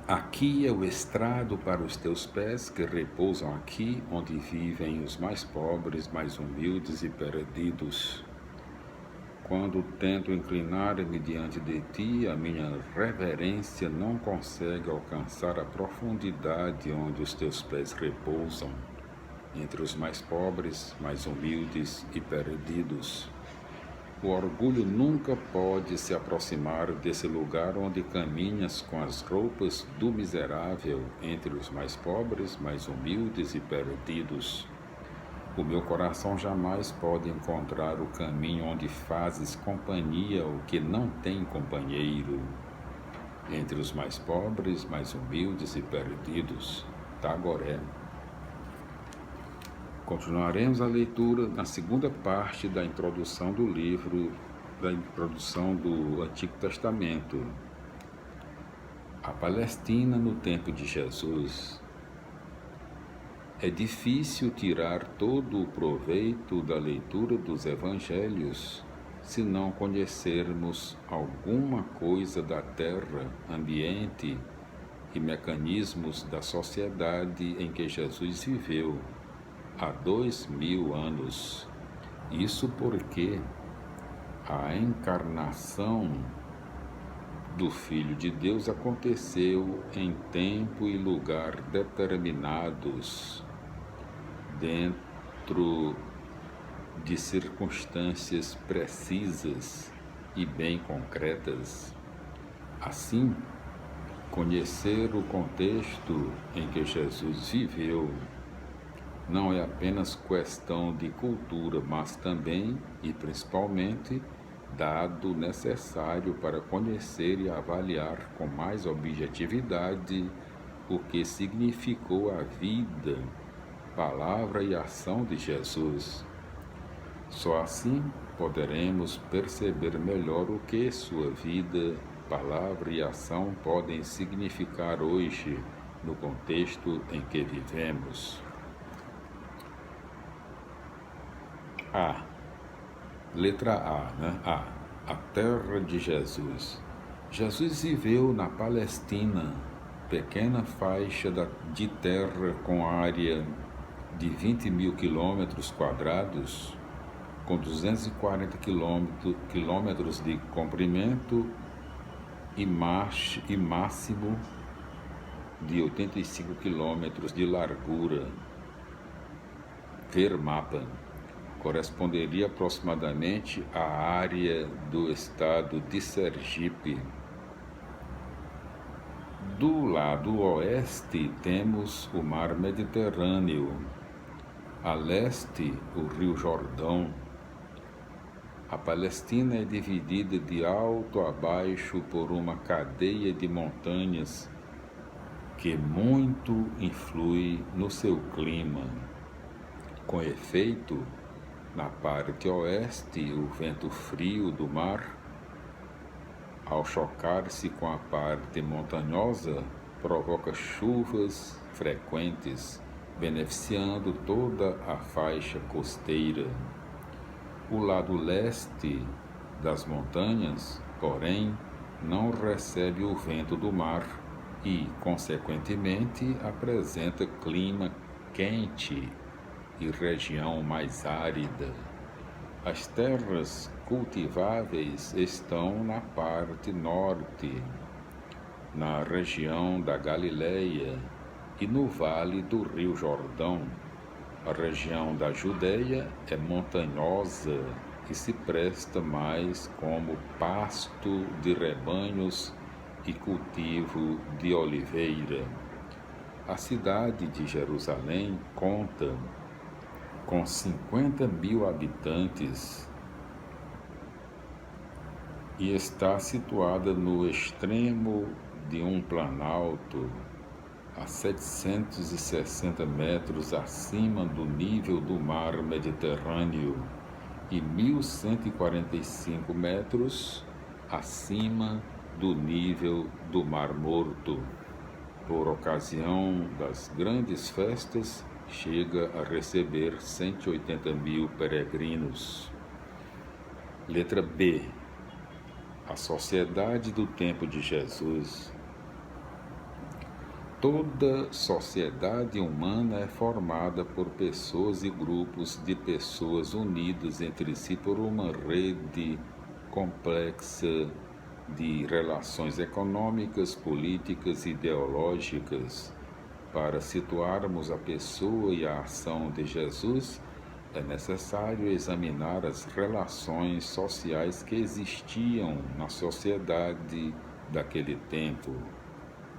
Aqui é o estrado para os teus pés que repousam aqui, onde vivem os mais pobres, mais humildes e perdidos. Quando tento inclinar-me diante de ti, a minha reverência não consegue alcançar a profundidade onde os teus pés repousam, entre os mais pobres, mais humildes e perdidos. O orgulho nunca pode se aproximar desse lugar onde caminhas com as roupas do miserável entre os mais pobres, mais humildes e perdidos. O meu coração jamais pode encontrar o caminho onde fazes companhia ao que não tem companheiro. Entre os mais pobres, mais humildes e perdidos. Tagoré. Continuaremos a leitura na segunda parte da introdução do livro, da introdução do Antigo Testamento. A Palestina no tempo de Jesus. É difícil tirar todo o proveito da leitura dos Evangelhos se não conhecermos alguma coisa da terra, ambiente e mecanismos da sociedade em que Jesus viveu há 2000 anos. Isso porque a encarnação do Filho de Deus aconteceu em tempo e lugar determinados, dentro de circunstâncias precisas e bem concretas. Assim, conhecer o contexto em que Jesus viveu não é apenas questão de cultura, mas também e principalmente dado necessário para conhecer e avaliar com mais objetividade o que significou a vida, palavra e ação de Jesus. Só assim poderemos perceber melhor o que sua vida, palavra e ação podem significar hoje no contexto em que vivemos. Letra A, né? A terra de Jesus. Jesus viveu na Palestina, pequena faixa de terra com área de 20.000 quilômetros quadrados, com 240 quilômetros de comprimento e máximo de 85 quilômetros de largura. Ver mapa. Corresponderia aproximadamente à área do estado de Sergipe. Do lado oeste temos o Mar Mediterrâneo, a leste o Rio Jordão. A Palestina é dividida de alto a baixo por uma cadeia de montanhas que muito influi no seu clima. Com efeito, na parte oeste, o vento frio do mar, ao chocar-se com a parte montanhosa, provoca chuvas frequentes, beneficiando toda a faixa costeira. O lado leste das montanhas, porém, não recebe o vento do mar e, consequentemente, apresenta clima quente e região mais árida. As terras cultiváveis estão na parte norte, na região da Galileia e no vale do Rio Jordão. A região da Judeia é montanhosa e se presta mais como pasto de rebanhos e cultivo de oliveira. A cidade de Jerusalém conta com 50.000 habitantes e está situada no extremo de um planalto a 760 metros acima do nível do mar Mediterrâneo e 1.145 metros acima do nível do Mar Morto. Por ocasião das grandes festas, chega a receber 180.000 peregrinos. Letra B. A sociedade do tempo de Jesus. Toda sociedade humana é formada por pessoas e grupos de pessoas unidas entre si por uma rede complexa de relações econômicas, políticas e ideológicas. Para situarmos a pessoa e a ação de Jesus, é necessário examinar as relações sociais que existiam na sociedade daquele tempo.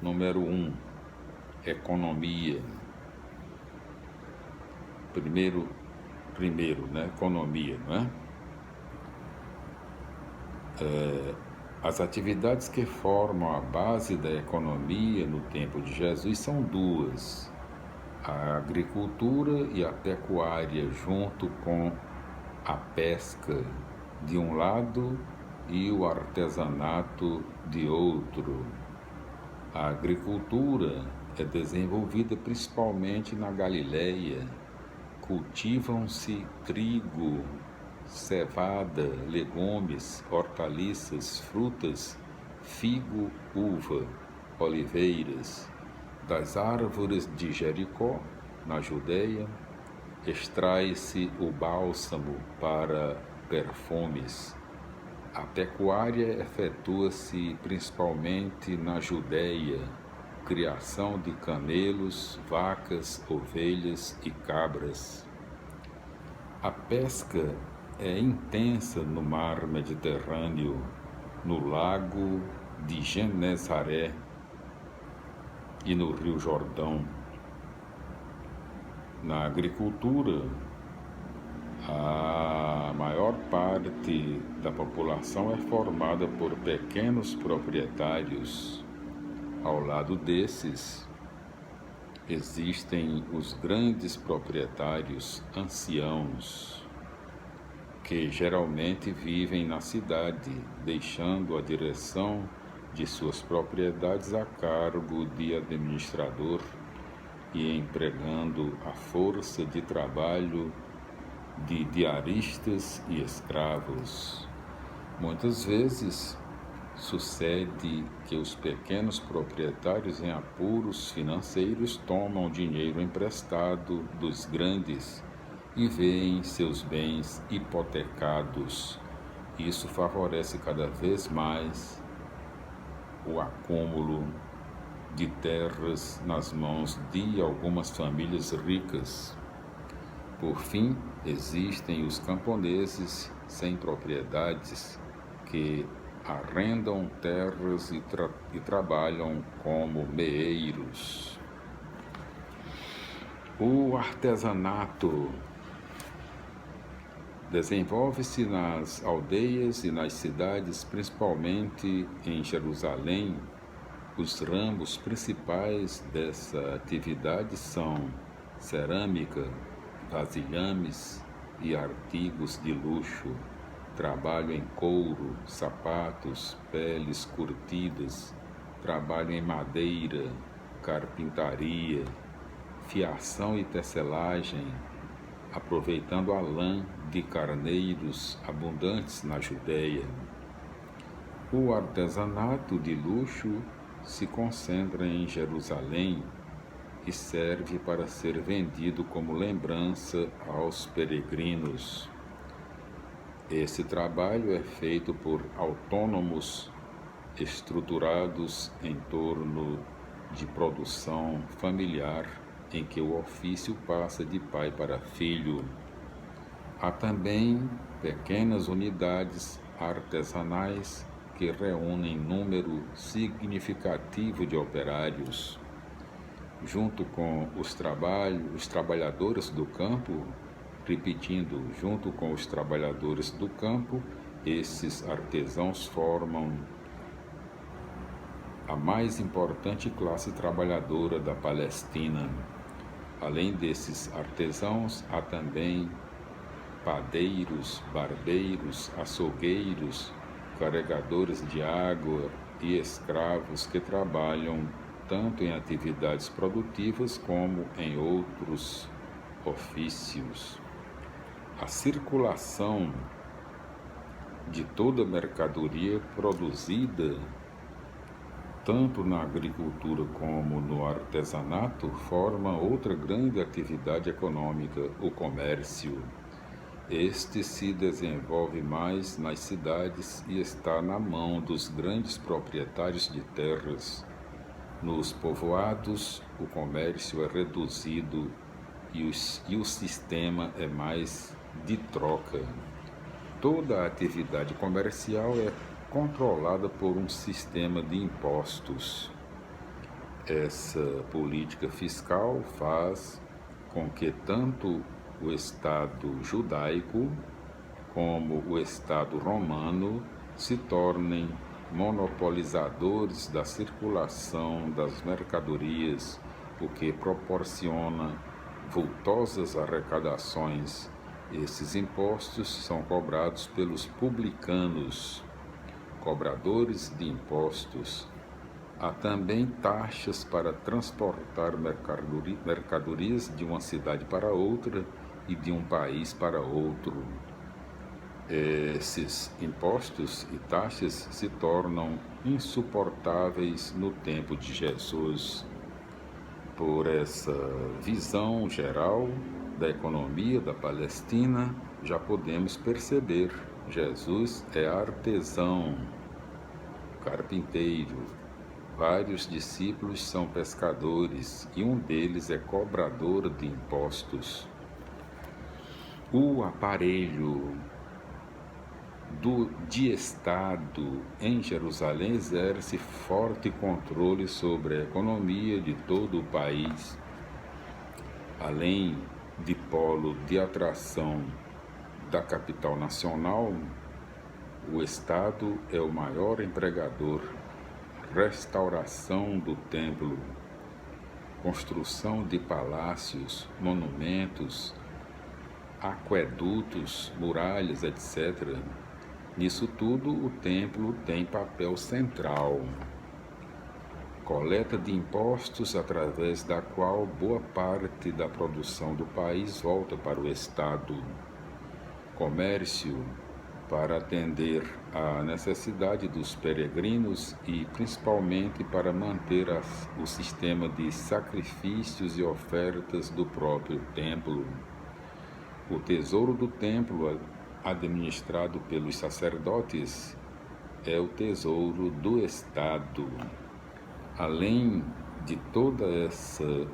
Número 1. Economia. Primeiro, né? Economia, não é? As atividades que formam a base da economia no tempo de Jesus são duas: a agricultura e a pecuária, junto com a pesca de um lado e o artesanato de outro. A agricultura é desenvolvida principalmente na Galileia. Cultivam-se trigo, cevada, legumes, hortaliças, frutas, figo, uva, oliveiras. Das árvores de Jericó, na Judeia, extrai-se o bálsamo para perfumes. A pecuária efetua-se principalmente na Judeia, criação de camelos, vacas, ovelhas e cabras. A pesca é intensa no mar Mediterrâneo, no lago de Genesaré e no Rio Jordão. Na agricultura, a maior parte da população é formada por pequenos proprietários. Ao lado desses, existem os grandes proprietários anciãos, que geralmente vivem na cidade, deixando a direção de suas propriedades a cargo de administrador e empregando a força de trabalho de diaristas e escravos. Muitas vezes sucede que os pequenos proprietários em apuros financeiros tomam dinheiro emprestado dos grandes e veem seus bens hipotecados. Isso favorece cada vez mais o acúmulo de terras nas mãos de algumas famílias ricas. Por fim, existem os camponeses sem propriedades que arrendam terras e trabalham como meeiros. O artesanato desenvolve-se nas aldeias e nas cidades, principalmente em Jerusalém. Os ramos principais dessa atividade são cerâmica, vasilhames e artigos de luxo, trabalho em couro, sapatos, peles curtidas, trabalho em madeira, carpintaria, fiação e tecelagem, aproveitando a lã de carneiros abundantes na Judeia. O artesanato de luxo se concentra em Jerusalém e serve para ser vendido como lembrança aos peregrinos. Esse trabalho é feito por autônomos estruturados em torno de produção familiar, em que o ofício passa de pai para filho. Há também pequenas unidades artesanais que reúnem número significativo de operários. Junto com os trabalhadores do campo, junto com os trabalhadores do campo, esses artesãos formam a mais importante classe trabalhadora da Palestina. Além desses artesãos, há também padeiros, barbeiros, açougueiros, carregadores de água e escravos que trabalham tanto em atividades produtivas como em outros ofícios. A circulação de toda mercadoria produzida tanto na agricultura como no artesanato, forma outra grande atividade econômica, o comércio. Este se desenvolve mais nas cidades e está na mão dos grandes proprietários de terras. Nos povoados, o comércio é reduzido e o sistema é mais de troca. Toda a atividade comercial é controlada por um sistema de impostos. Essa política fiscal faz com que tanto o Estado judaico como o Estado romano se tornem monopolizadores da circulação das mercadorias, o que proporciona vultosas arrecadações. Esses impostos são cobrados pelos publicanos, cobradores de impostos. Há também taxas para transportar mercadorias de uma cidade para outra e de um país para outro. Esses impostos e taxas se tornam insuportáveis no tempo de Jesus. Por essa visão geral da economia da Palestina, já podemos perceber: Jesus é artesão, carpinteiro. Vários discípulos são pescadores e um deles é cobrador de impostos. O aparelho de Estado em Jerusalém exerce forte controle sobre a economia de todo o país. Além de polo de atração da capital nacional, o Estado é o maior empregador. Restauração do templo, construção de palácios, monumentos, aquedutos, muralhas, etc. Nisso tudo, o templo tem papel central. Coleta de impostos através da qual boa parte da produção do país volta para o Estado. Comércio para atender à necessidade dos peregrinos e principalmente para manter o sistema de sacrifícios e ofertas do próprio templo. O tesouro do templo, administrado pelos sacerdotes, é o tesouro do Estado. Além de toda essa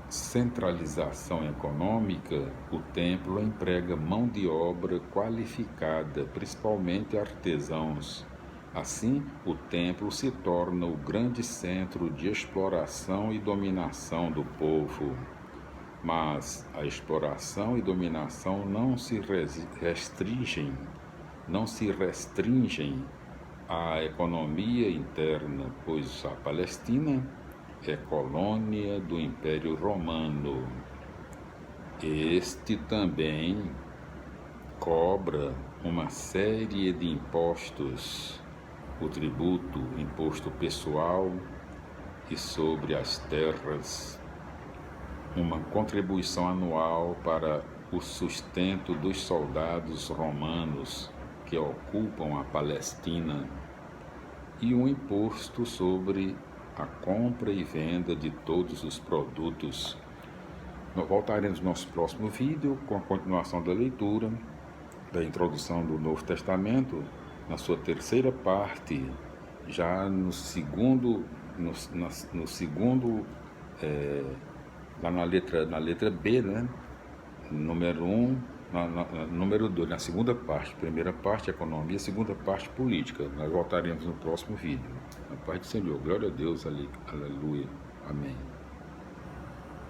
centralização econômica, o templo emprega mão de obra qualificada, principalmente artesãos. Assim, o templo se torna o grande centro de exploração e dominação do povo. Mas a exploração e dominação não se restringem à economia interna, pois a Palestina é colônia do Império Romano. Este também cobra uma série de impostos, o tributo, imposto pessoal e sobre as terras, uma contribuição anual para o sustento dos soldados romanos que ocupam a Palestina e um imposto sobre a compra e venda de todos os produtos. Nós voltaremos no nosso próximo vídeo com a continuação da leitura da introdução do Novo Testamento, na sua terceira parte, já lá na letra B, né? Número 1, número 2, na segunda parte. Primeira parte, economia, segunda parte, política. Nós voltaremos no próximo vídeo. A paz do Senhor. Glória a Deus. Aleluia. Amém.